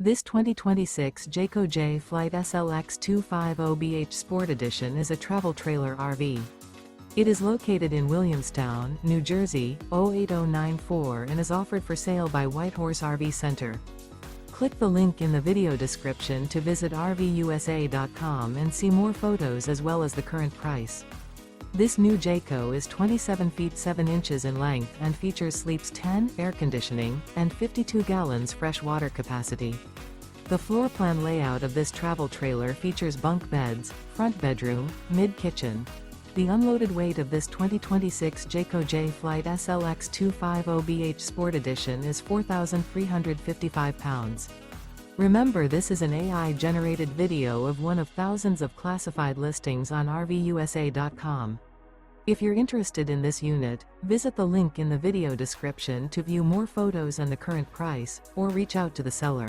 This 2026 Jayco Jay Flight SLX 250BH Sport Edition is a travel trailer RV. It is located in Williamstown, New Jersey, 08094 and is offered for sale by Whitehorse RV Center. Click the link in the video description to visit RVUSA.com and see more photos as well as the current price. This new Jayco is 27 feet 7 inches in length and features sleeps 10, air conditioning, and 52 gallons fresh water capacity. The floor plan layout of this travel trailer features bunk beds, front bedroom, mid-kitchen. The unloaded weight of this 2026 Jayco Jay Flight SLX 250BH Sport Edition is 4,355 pounds. Remember, this is an AI-generated video of one of thousands of classified listings on RVUSA.com. If you're interested in this unit, visit the link in the video description to view more photos and the current price, or reach out to the seller.